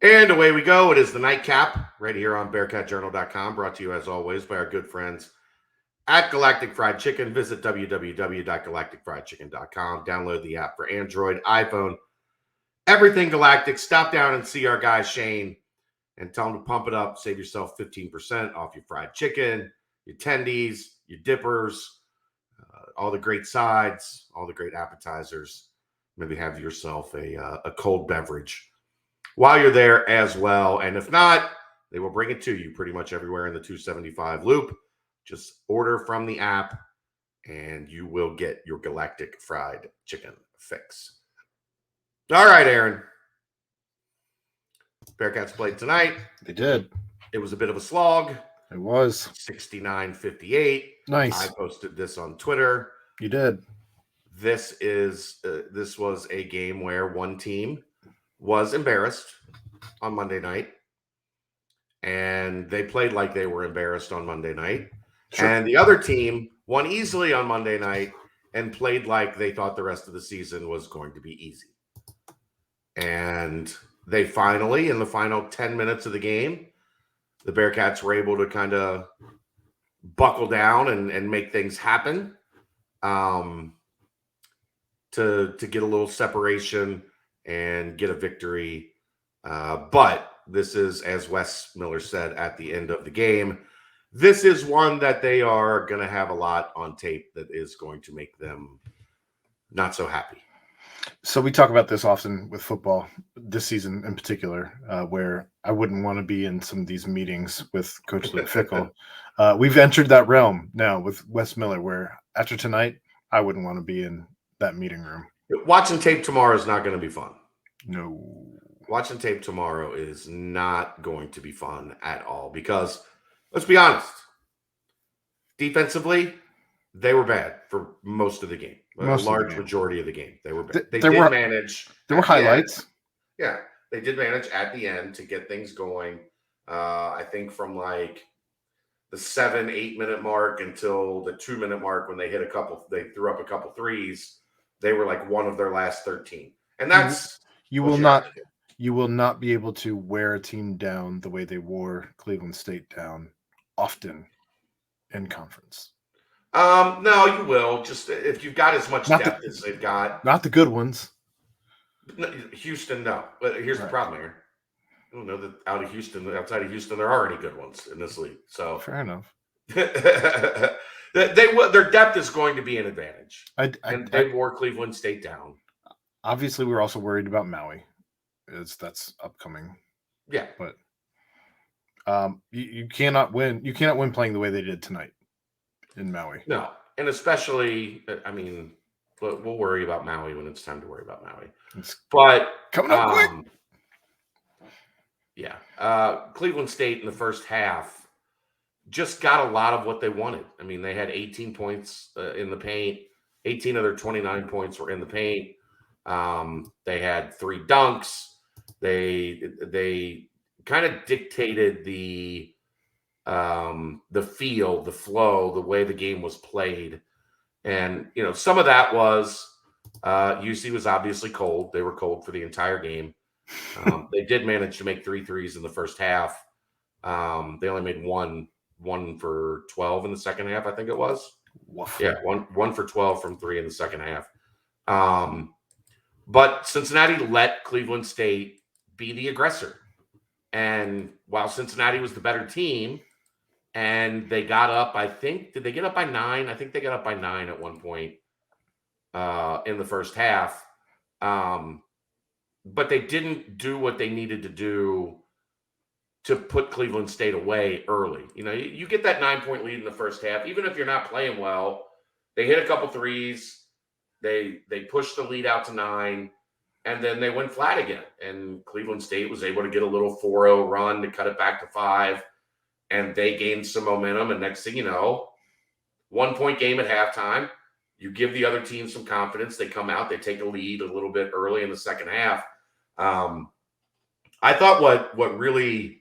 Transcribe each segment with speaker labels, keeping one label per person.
Speaker 1: And away we go. It is the nightcap right here on BearcatJournal.com, brought to you as always by our good friends at Galactic Fried Chicken. Visit www.galacticfriedchicken.com. Download the app for Android, iPhone, everything Galactic. Stop down and see our guy Shane and tell him to pump it up. Save yourself 15% off your fried chicken, your tendies, your dippers, all the great sides, all the great appetizers. Maybe have yourself a cold beverage while you're there as well. And if not, they will bring it to you pretty much everywhere in the 275 loop. Just order from the app and you will get your Galactic Fried Chicken fix. All right, Aaron. Bearcats played tonight.
Speaker 2: They did.
Speaker 1: It was a bit of a slog.
Speaker 2: It was
Speaker 1: 69-58.
Speaker 2: nice.
Speaker 1: I posted this on Twitter.
Speaker 2: You did.
Speaker 1: This was a game where one team was embarrassed on Monday night, and they played like they were embarrassed on Monday night. Sure. And the other team won easily on Monday night and played like they thought the rest of the season was going to be easy. And they finally, in the final 10 minutes of the game, the Bearcats were able to kind of buckle down and make things happen, to get a little separation and get a victory. But this is, as Wes Miller said at the end of the game, this is one that they are going to have a lot on tape that is going to make them not so happy.
Speaker 2: So we talk about this often with football this season in particular, where I wouldn't want to be in some of these meetings with Coach Luke Fickell. We've entered that realm now with Wes Miller, where after tonight, I wouldn't want to be in that meeting room.
Speaker 1: Watching tape tomorrow is not going to be fun.
Speaker 2: No.
Speaker 1: Watching tape tomorrow is not going to be fun at all because, let's be honest, defensively, they were bad for most of the game. A large majority of the game. They were bad. They did manage.
Speaker 2: There were highlights.
Speaker 1: Yeah, they did manage at the end to get things going. I think from like the 7-8 minute mark until the 2 minute mark when they threw up a couple threes. They were like one of their last 13. And that's
Speaker 2: you will not be able to wear a team down the way they wore Cleveland State down often in conference.
Speaker 1: No, you will. Just if you've got as much depth as they've got.
Speaker 2: Not the good ones.
Speaker 1: Houston, no. But here's the problem here. I don't know that outside of Houston, there are any good ones in this league. So
Speaker 2: fair enough.
Speaker 1: Their depth is going to be an advantage. They wore Cleveland State down.
Speaker 2: Obviously, we're also worried about Maui. That's upcoming.
Speaker 1: Yeah,
Speaker 2: but you cannot win. You cannot win playing the way they did tonight in Maui.
Speaker 1: No, and especially, I mean, we'll worry about Maui when it's time to worry about Maui. But
Speaker 2: coming up quick.
Speaker 1: Yeah, Cleveland State in the first half just got a lot of what they wanted. I mean, they had 18 points in the paint. 18 of their 29 points were in the paint. They had 3 dunks. They kind of dictated the feel, the flow, the way the game was played. And, some of that was UC was obviously cold. They were cold for the entire game. They did manage to make 3 threes in the first half. They only made one for 12 in the second half, I think it was. Yeah, one for 12 from 3 in the second half. But Cincinnati let Cleveland State be the aggressor. And while Cincinnati was the better team, and they got up, did they get up by 9? I think they got up by 9 at one point in the first half. But they didn't do what they needed to do to put Cleveland State away early. You get that 9-point lead in the first half, even if you're not playing well, they hit a couple threes, they pushed the lead out to 9, and then they went flat again. And Cleveland State was able to get a little 4-0 run to cut it back to 5, and they gained some momentum. And next thing you know, 1-point game at halftime, you give the other team some confidence. They come out, they take a lead a little bit early in the second half. I thought what really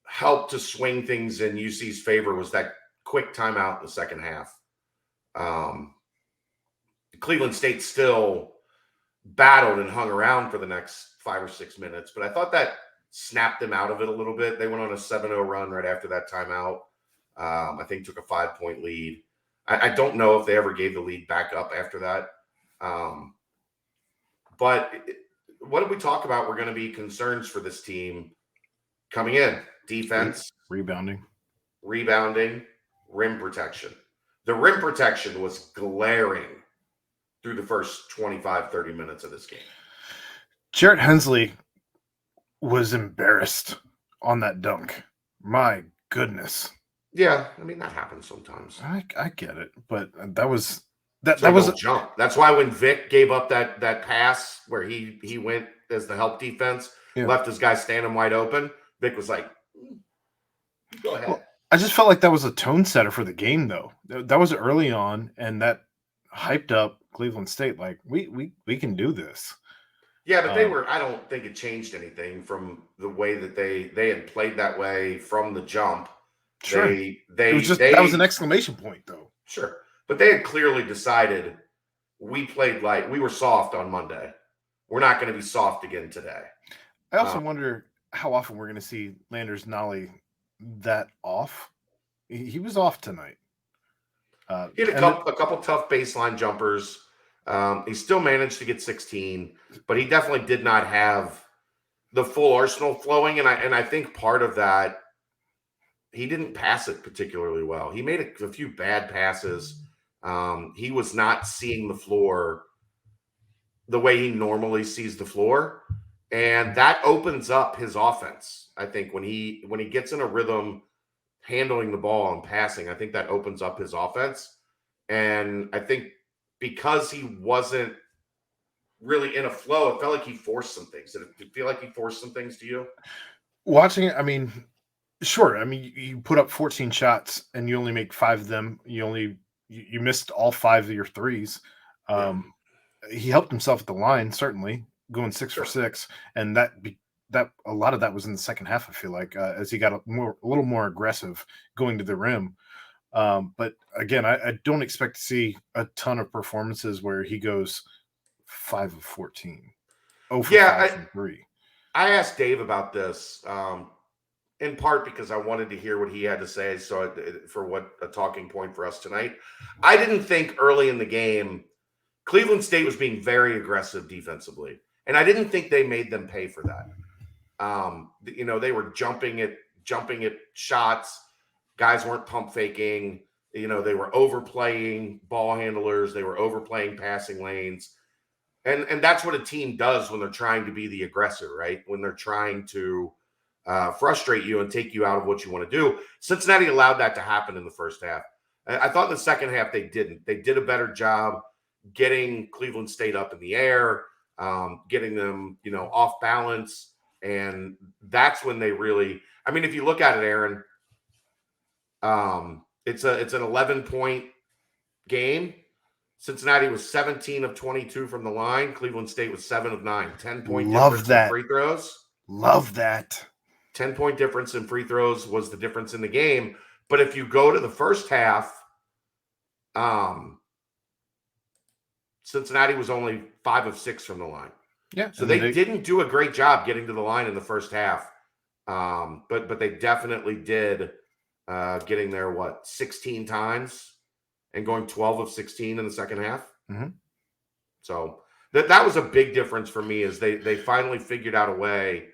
Speaker 1: helped to swing things in UC's favor was that quick timeout in the second half. Cleveland State still battled and hung around for the next 5 or 6 minutes. But I thought that snapped them out of it a little bit. They went on a 7-0 run right after that timeout. I think took a 5-point lead. I don't know if they ever gave the lead back up after that. But what did we talk about? We're going to be concerns for this team coming in: defense,
Speaker 2: rebounding,
Speaker 1: rim protection. The rim protection was glaring through the first 25, 30 minutes of this game.
Speaker 2: Jarrett Hensley was embarrassed on that dunk. My goodness.
Speaker 1: Yeah, I mean, that happens sometimes.
Speaker 2: I get it, but that was that
Speaker 1: was a jump. That's why when Vic gave up that pass where he went as the help defense, left his guy standing wide open, Vic was like, go ahead. Well,
Speaker 2: I just felt like that was a tone setter for the game, though. That was early on, and that hyped up Cleveland State. Like, we can do this.
Speaker 1: Yeah, but they were. I don't think it changed anything from the way that they had played that way from the jump.
Speaker 2: Sure. That was an exclamation point, though.
Speaker 1: Sure, but they had clearly decided we were soft on Monday. We're not going to be soft again today.
Speaker 2: I also wonder how often we're going to see Landers Nolly that off. He was off tonight.
Speaker 1: He had a couple tough baseline jumpers. He still managed to get 16, but he definitely did not have the full arsenal flowing. And I think part of that, he didn't pass it particularly well. He made a few bad passes. He was not seeing the floor the way he normally sees the floor. And that opens up his offense. I think when he gets in a rhythm handling the ball and passing, I think that opens up his offense. And I think because he wasn't really in a flow, it felt like he forced some things. Did it feel like he forced some things to you?
Speaker 2: Watching it, I mean, sure. I mean, you put up 14 shots and you only make 5 of them. You missed all 5 of your threes. He helped himself at the line, certainly, going 6 for 6, and that a lot of that was in the second half. I feel like as he got a little more aggressive going to the rim. But again, I don't expect to see a ton of performances where he goes 5 of 14. 0 for 5 from 3.
Speaker 1: I asked Dave about this in part because I wanted to hear what he had to say. So for what a talking point for us tonight, I didn't think early in the game Cleveland State was being very aggressive defensively, and I didn't think they made them pay for that. They were jumping at shots. Guys weren't pump faking. They were overplaying ball handlers. They were overplaying passing lanes. And that's what a team does when they're trying to be the aggressor, right? When they're trying to frustrate you and take you out of what you want to do. Cincinnati allowed that to happen in the first half. I thought in the second half they didn't. They did a better job getting Cleveland State up in the air, getting them, off balance. And that's when they really – I mean, if you look at it, Aaron – it's an 11-point game. Cincinnati was 17 of 22 from the line. Cleveland State was 7 of 9. 10-point difference in free throws.
Speaker 2: Love that.
Speaker 1: 10-point difference in free throws was the difference in the game. But if you go to the first half, Cincinnati was only 5 of 6 from the line.
Speaker 2: Yeah.
Speaker 1: So they didn't do a great job getting to the line in the first half. But they definitely did getting there, 16 times and going 12 of 16 in the second half.
Speaker 2: Mm-hmm.
Speaker 1: So that was a big difference for me is they finally figured out a way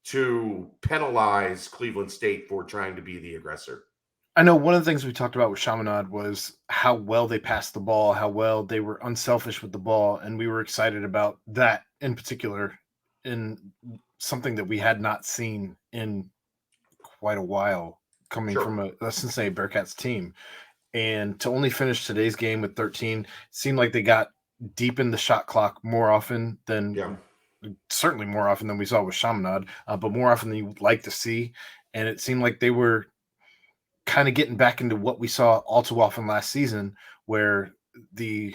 Speaker 1: to penalize Cleveland State for trying to be the aggressor.
Speaker 2: I know one of the things we talked about with Chaminade was how well they passed the ball, how well they were unselfish with the ball, and we were excited about that in particular in something that we had not seen in quite a while coming from a Cincinnati Bearcats team. And to only finish today's game with 13 seemed like they got deep in the shot clock more often than certainly more often than we saw with Chaminade, but more often than you would like to see. And it seemed like they were kind of getting back into what we saw all too often last season, where the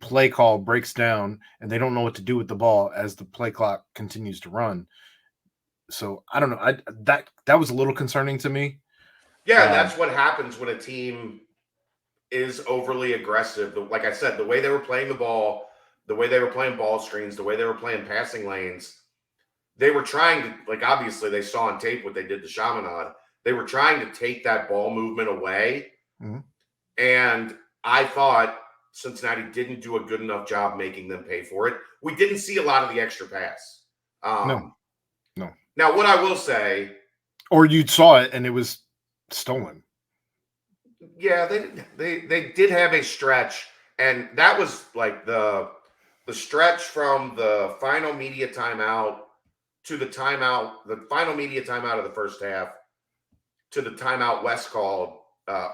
Speaker 2: play call breaks down and they don't know what to do with the ball as the play clock continues to run. So I don't know. That was a little concerning to me.
Speaker 1: Yeah, that's what happens when a team is overly aggressive. Like I said, the way they were playing the ball, the way they were playing ball screens, the way they were playing passing lanes, they were trying to, like, obviously they saw on tape what they did to Chaminade. They were trying to take that ball movement away.
Speaker 2: Mm-hmm.
Speaker 1: And I thought Cincinnati didn't do a good enough job making them pay for it. We didn't see a lot of the extra pass.
Speaker 2: No.
Speaker 1: Now, what I will say,
Speaker 2: or you saw it and it was stolen.
Speaker 1: Yeah, they did have a stretch, and that was like the stretch from the final media timeout to the final media timeout of the first half to the timeout West called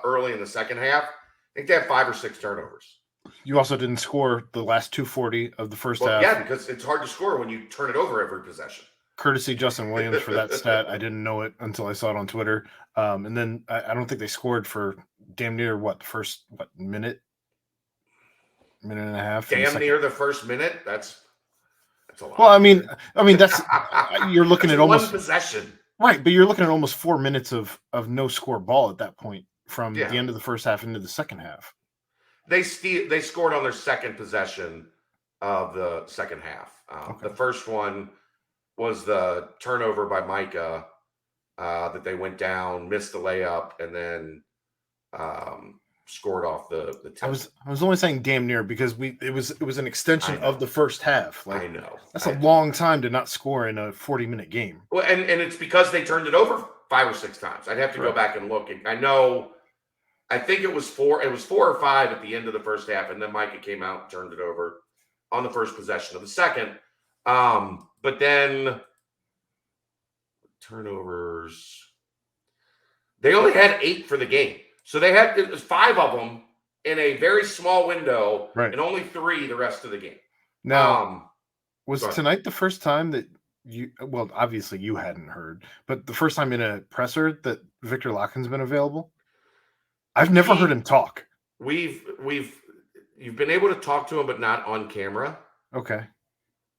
Speaker 1: early in the second half. I think they had 5 or 6 turnovers.
Speaker 2: You also didn't score the last 240 of the first half.
Speaker 1: Yeah, because it's hard to score when you turn it over every possession.
Speaker 2: Courtesy Justin Williams for that stat. I didn't know it until I saw it on Twitter. And then I don't think they scored for damn near first minute and a half.
Speaker 1: Damn near the first minute. That's a lot.
Speaker 2: Well, I mean that's you're looking at almost
Speaker 1: 1 possession.
Speaker 2: Right, but you're looking at almost 4 minutes of no score ball at that point from the end of the first half into the second half.
Speaker 1: They scored on their second possession of the second half. The first one was the turnover by Micah that they went down, missed the layup, and then scored off the 10.
Speaker 2: I was only saying damn near because it was an extension of the first half. Like,
Speaker 1: I know.
Speaker 2: That's a long time to not score in a 40-minute game.
Speaker 1: Well, and it's because they turned it over 5 or 6 times. I'd have to go back and look. I think it was 4. It was 4 or 5 at the end of the first half, and then Micah came out and turned it over on the first possession of the second. But then turnovers, they only had 8 for the game. So it was 5 of them in a very small window, and only 3 the rest of the game.
Speaker 2: Now, was tonight the first time that obviously you hadn't heard, but the first time in a presser that Victor Lakhin's been available? I've never heard him talk.
Speaker 1: You've been able to talk to him, but not on camera.
Speaker 2: Okay.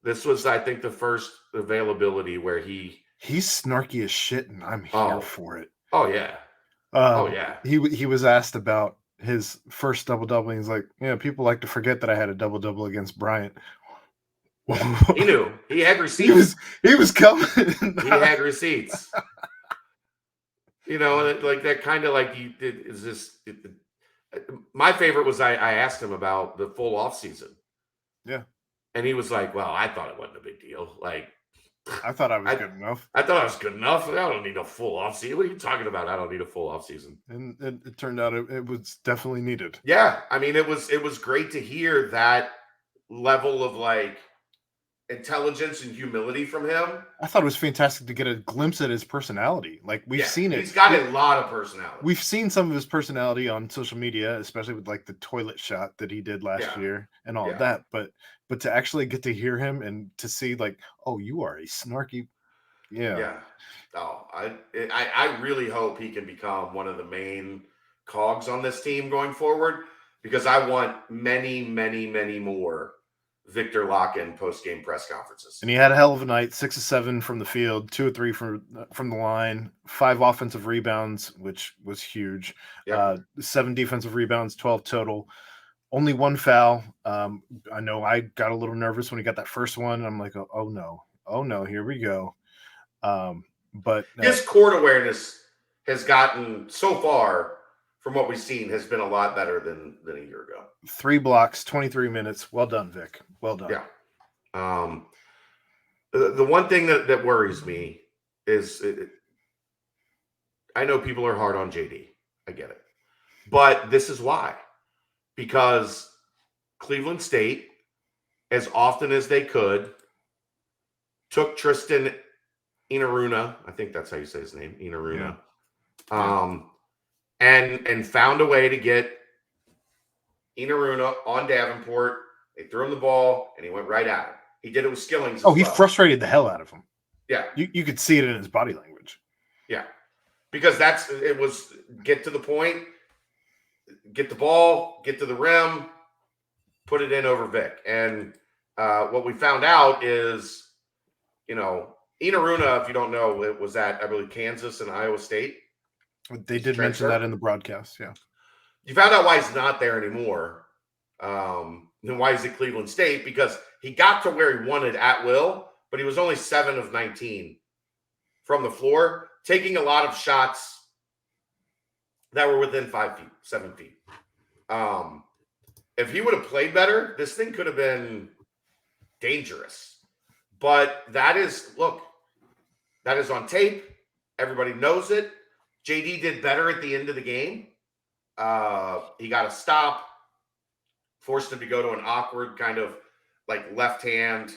Speaker 1: This was, I think, the first availability where he's
Speaker 2: snarky as shit, and I'm here for it.
Speaker 1: Oh yeah.
Speaker 2: He was asked about his first double-double, and he's like, "Yeah, people like to forget that I had a double-double against Bryant."
Speaker 1: He knew. He had receipts.
Speaker 2: He was coming.
Speaker 1: He had receipts. Like that kind of like you did. Is this? My favorite was I asked him about the full off season.
Speaker 2: Yeah.
Speaker 1: And he was like, "Well, I thought it wasn't a big deal. Like,
Speaker 2: I thought I was good enough.
Speaker 1: I thought I was good enough. I don't need a full off season. What are you talking about? I don't need a full off season."
Speaker 2: And it turned out it was definitely needed.
Speaker 1: Yeah, I mean, it was great to hear that level of like intelligence and humility from him.
Speaker 2: I thought it was fantastic to get a glimpse at his personality. Like we've seen it.
Speaker 1: He's got a lot of personality.
Speaker 2: We've seen some of his personality on social media, especially with like the toilet shot that he did last year and all of that. But to actually get to hear him and to see like, oh, you are a snarky. Yeah.
Speaker 1: Yeah. Oh, I really hope he can become one of the main cogs on this team going forward, because I want many, many, many more Victor Lakhin post-game press conferences.
Speaker 2: And he had a hell of a night. 6 of 7 from the field, 2 of 3 from the line, 5 offensive rebounds, which was huge. 7 defensive rebounds, 12 total. Only 1 foul. I know I got a little nervous when he got that first one. I'm like, oh no, here we go. But
Speaker 1: his court awareness has gotten so far, from what we've seen, has been a lot better than a year ago.
Speaker 2: 3 blocks, 23 minutes. Well done, Vic. Well done.
Speaker 1: Yeah. The one thing that worries me is I know people are hard on JD. I get it. But this is why. Because Cleveland State, as often as they could, took Tristan Enaruna, I think that's how you say his name, Enaruna, and found a way to get Enaruna on Davenport. They threw him the ball, and he went right at him. He did it with Skillings.
Speaker 2: He frustrated the hell out of him.
Speaker 1: Yeah.
Speaker 2: You could see it in his body language.
Speaker 1: Yeah. Because it was get to the point, get the ball, get to the rim, put it in over Vic. And what we found out is, Enaruna, if you don't know, it was at, I believe, Kansas and Iowa State.
Speaker 2: They did mention that in the broadcast, yeah.
Speaker 1: You found out why he's not there anymore. then why is it Cleveland State? Because he got to where he wanted at will, but he was only 7 of 19 from the floor, taking a lot of shots that were within 5 feet, 7 feet. If he would have played better, this thing could have been dangerous. But that is on tape. Everybody knows it. JD did better at the end of the game. He got a stop, forced him to go to an awkward kind of like left hand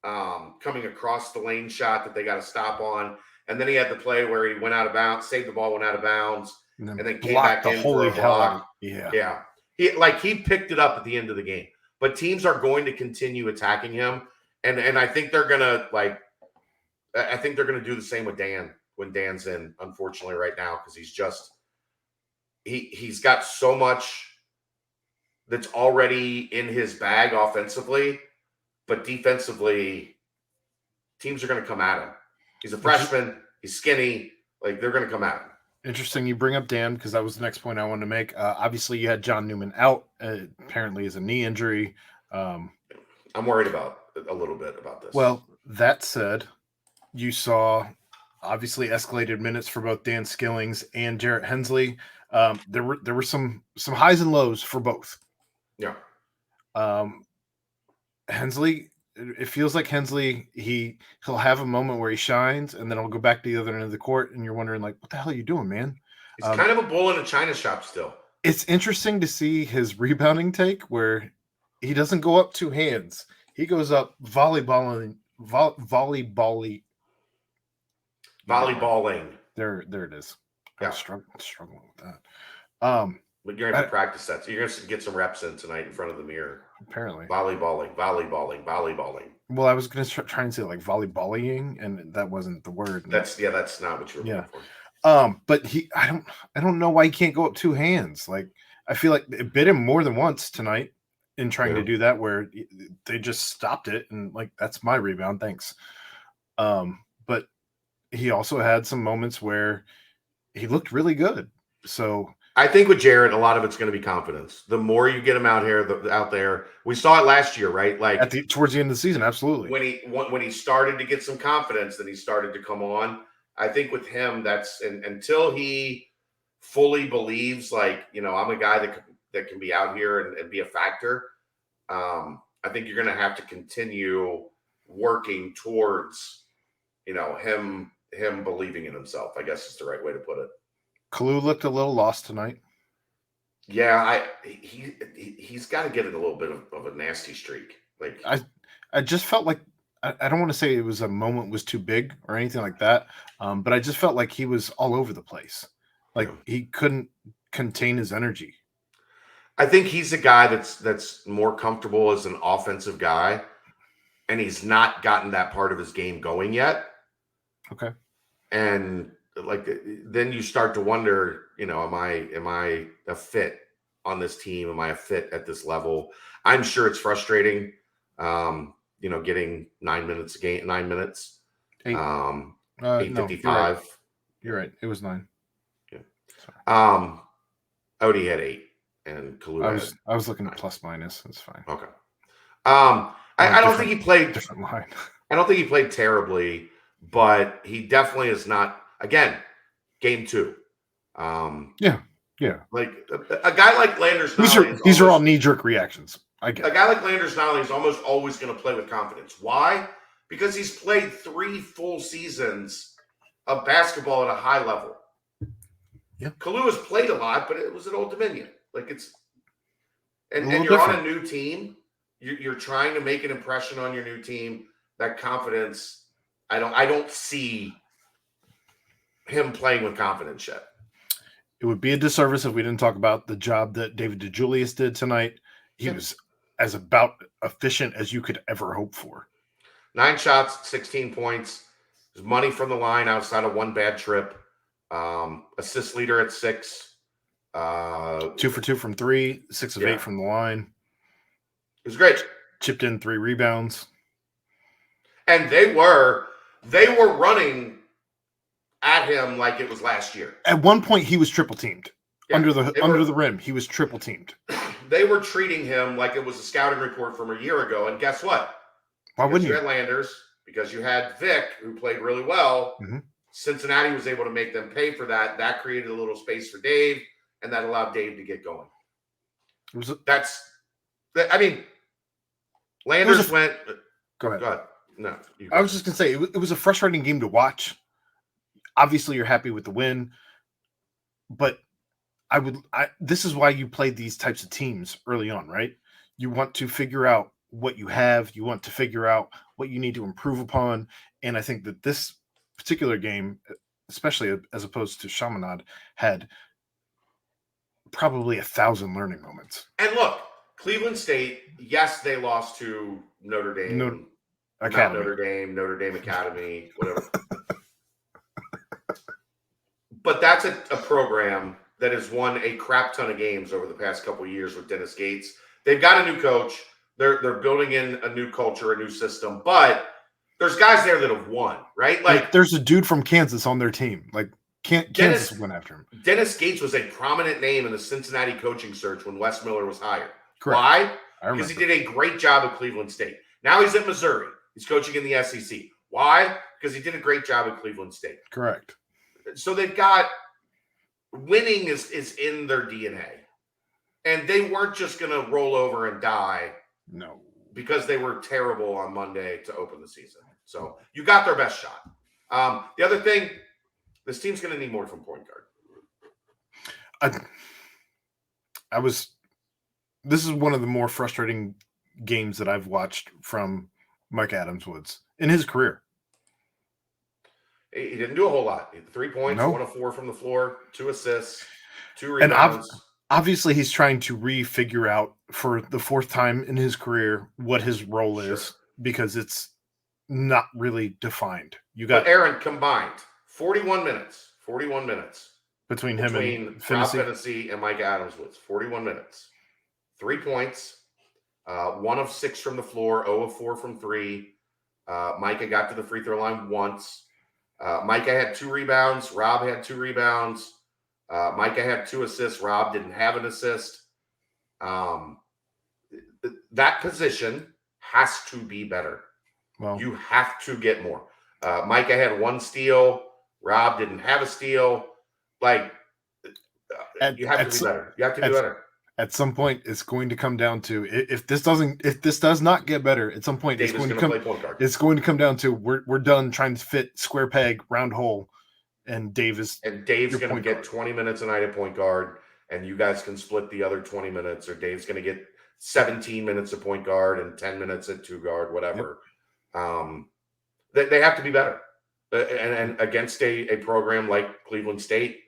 Speaker 1: coming across the lane shot that they got a stop on. And then he had the play where he went out of bounds, saved the ball, went out of bounds, and then came back in for a block. Yeah. He picked it up at the end of the game. But teams are going to continue attacking him. And I think they're gonna do the same with Dan when Dan's in, unfortunately, right now, because he's got so much that's already in his bag offensively, but defensively, teams are going to come at him. He's a freshman. He's skinny. Like, they're going to come at him.
Speaker 2: Interesting you bring up Dan, because that was the next point I wanted to make. Obviously, you had John Newman out, apparently is a knee injury.
Speaker 1: I'm worried about a little bit about this.
Speaker 2: Well, that said, you saw obviously escalated minutes for both Dan Skillings and Jarrett Hensley. There were some highs and lows for both.
Speaker 1: Yeah.
Speaker 2: Hensley, it feels like Hensley, he'll have a moment where he shines, and then he'll go back to the other end of the court, and you're wondering, like, what the hell are you doing, man?
Speaker 1: He's kind of a bull in a china shop still.
Speaker 2: It's interesting to see his rebounding take where he doesn't go up 2 hands. He goes up volleyballing. There it is.
Speaker 1: Yeah.
Speaker 2: I'm struggling with that.
Speaker 1: But you're going to have to practice that. So you're going to get some reps in tonight in front of the mirror.
Speaker 2: Apparently.
Speaker 1: Volleyballing.
Speaker 2: Well, I was going to try and say like volleyballing, and that wasn't the word.
Speaker 1: That's not what you were looking for.
Speaker 2: But I don't know why he can't go up 2 hands. Like, I feel like it bit him more than once tonight in trying to do that, where they just stopped it, and like, that's my rebound, thanks. But he also had some moments where he looked really good. So
Speaker 1: I think with Jarrett, a lot of it's going to be confidence. The more you get him out there, we saw it last year, right? Like
Speaker 2: towards the end of the season, absolutely.
Speaker 1: When he started to get some confidence, then he started to come on. I think with him, that's until he fully believes, like, I'm a guy that can be out here and be a factor. I think you're going to have to continue working towards, him believing in himself, I guess is the right way to put it.
Speaker 2: Kalu looked a little lost tonight.
Speaker 1: Yeah, he's got to get in a little bit of a nasty streak. Like,
Speaker 2: I just felt like, I don't want to say it was a moment was too big or anything like that, but I just felt like he was all over the place. Like, he couldn't contain his energy.
Speaker 1: I think he's a guy that's more comfortable as an offensive guy, and he's not gotten that part of his game going yet.
Speaker 2: Okay. And
Speaker 1: like, then you start to wonder, am I a fit on this team? Am I a fit at this level? I'm sure it's frustrating, getting 9 minutes a game, 9 minutes. 8:55.
Speaker 2: You're right. It was 9.
Speaker 1: Yeah. Odie had 8 and Kalu
Speaker 2: I was looking at plus minus. It's fine.
Speaker 1: Okay. I don't think he played
Speaker 2: different line.
Speaker 1: I don't think he played terribly, but he definitely is not. Again, game 2.
Speaker 2: Yeah.
Speaker 1: Like a guy like Landers.
Speaker 2: These are all knee-jerk reactions. I get
Speaker 1: a guy like Landers Nolly is almost always going to play with confidence. Why? Because he's played 3 full seasons of basketball at a high level.
Speaker 2: Yeah.
Speaker 1: Kalu has played a lot, but it was at Old Dominion. Like, and you're on a new team. You're trying to make an impression on your new team. That confidence, I don't see him playing with confidence yet.
Speaker 2: It would be a disservice if we didn't talk about the job that David DeJulius did tonight. He was as about efficient as you could ever hope for.
Speaker 1: 9 shots, 16 points. There's money from the line outside of 1 bad trip. Assist leader at 6.
Speaker 2: 2 for 2 from 3, 6 of 8 from the line.
Speaker 1: It was great.
Speaker 2: Chipped in 3 rebounds.
Speaker 1: And they were running at him like it was last year.
Speaker 2: At one point, he was triple teamed under the rim. He was triple teamed.
Speaker 1: they were treating him like it was a scouting report from a year ago. And guess what?
Speaker 2: Why
Speaker 1: Because
Speaker 2: wouldn't
Speaker 1: you
Speaker 2: you?
Speaker 1: had Landers, because you had Vic, who played really well.
Speaker 2: Mhm.
Speaker 1: Cincinnati was able to make them pay for that. That created a little space for Dave, and that allowed Dave to get going. Landers went.
Speaker 2: Go ahead.
Speaker 1: Go ahead. No,
Speaker 2: I was just going to say, it was a frustrating game to watch. Obviously, you're happy with the win, but this is why you play these types of teams early on, right? You want to figure out what you have. You want to figure out what you need to improve upon. And I think that this particular game, especially as opposed to Chaminade, had probably 1,000 learning moments.
Speaker 1: And look, Cleveland State, yes, they lost to Notre Dame.
Speaker 2: Academy.
Speaker 1: Notre Dame Academy, whatever. But that's a program that has won a crap ton of games over the past couple of years with Dennis Gates. They've got a new coach. They're building in a new culture, a new system. But there's guys there that have won, right?
Speaker 2: Like there's a dude from Kansas on their team. Like Kansas went after him.
Speaker 1: Dennis Gates was a prominent name in the Cincinnati coaching search when Wes Miller was hired.
Speaker 2: Correct.
Speaker 1: Why? Because he did a great job at Cleveland State. Now he's at Missouri. He's coaching in the SEC. Why? Because he did a great job at Cleveland State.
Speaker 2: Correct.
Speaker 1: So they've got winning is in their DNA. And they weren't just going to roll over and die.
Speaker 2: No. Because
Speaker 1: they were terrible on Monday to open the season. So you got their best shot. The other thing, this team's going to need more from point guard.
Speaker 2: This is one of the more frustrating games that I've watched from Mike Adams-Woods in his career.
Speaker 1: He didn't do a whole lot. 3 points,
Speaker 2: No.
Speaker 1: 1 of 4 from the floor, 2 assists, 2 rebounds.
Speaker 2: And obviously he's trying to refigure out for the 4th time in his career what his role is, because it's not really defined.
Speaker 1: But Aaron combined 41 minutes
Speaker 2: between
Speaker 1: Rob Phinisee and Mike Adams-Woods. 41 minutes, 3 points, 1 of 6 from the floor, 0 of 4 from 3. Micah got to the free throw line once. Micah had 2 rebounds. Rob had 2 rebounds. Micah had 2 assists. Rob didn't have an assist. That position has to be better. Well, you have to get more. Micah had 1 steal. Rob didn't have a steal. You have to be better. You have to do better.
Speaker 2: At some point, it's going to come down to if this does not get better. At some point, it's going to come down to we're done trying to fit square peg round hole, and Dave's going
Speaker 1: to get 20 minutes a night at point guard, and you guys can split the other 20 minutes, or Dave's going to get 17 minutes at point guard and 10 minutes at 2 guard, whatever. Yep. They have to be better, and against a program like Cleveland State,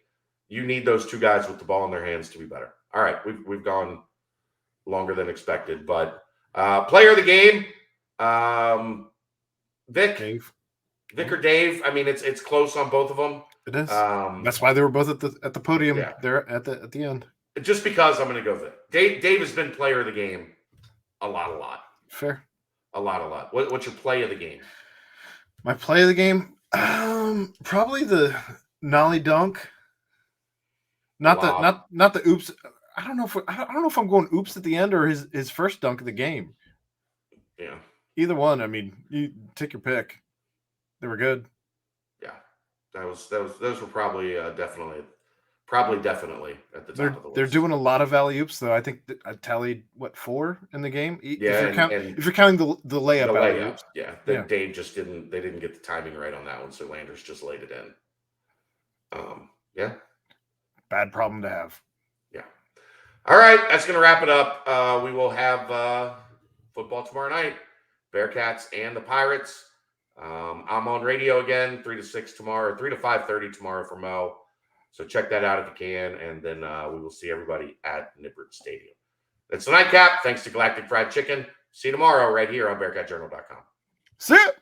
Speaker 1: you need those 2 guys with the ball in their hands to be better. All right, we've gone longer than expected, but player of the game, Vic or Dave. I mean, it's close on both of them.
Speaker 2: It is. That's why they were both at the podium there at the end.
Speaker 1: Just because I'm going to go Vic. Dave has been player of the game a lot.
Speaker 2: Fair.
Speaker 1: A lot. What's your play of the game?
Speaker 2: My play of the game, probably the nollie dunk. Not the oops. I don't know if I'm going oops at the end or his first dunk of the game.
Speaker 1: Yeah.
Speaker 2: Either one. I mean, you take your pick. They were good.
Speaker 1: Yeah. Those were probably definitely at the top of the list.
Speaker 2: They're doing a lot of alley oops though. I think I tallied 4 in the game.
Speaker 1: Yeah.
Speaker 2: If you're counting the layup alley oops.
Speaker 1: Yeah. Dave just didn't get the timing right on that one, so Landers just laid it in. Yeah.
Speaker 2: Bad problem to have.
Speaker 1: Yeah. All right. That's going to wrap it up. We will have football tomorrow night. Bearcats and the Pirates. I'm on radio again, 3 to 6 tomorrow, 3 to 5:30 tomorrow for Mo. So check that out if you can. And then we will see everybody at Nippert Stadium. That's the nightcap. Thanks to Galactic Fried Chicken. See you tomorrow right here on BearcatJournal.com.
Speaker 2: See ya.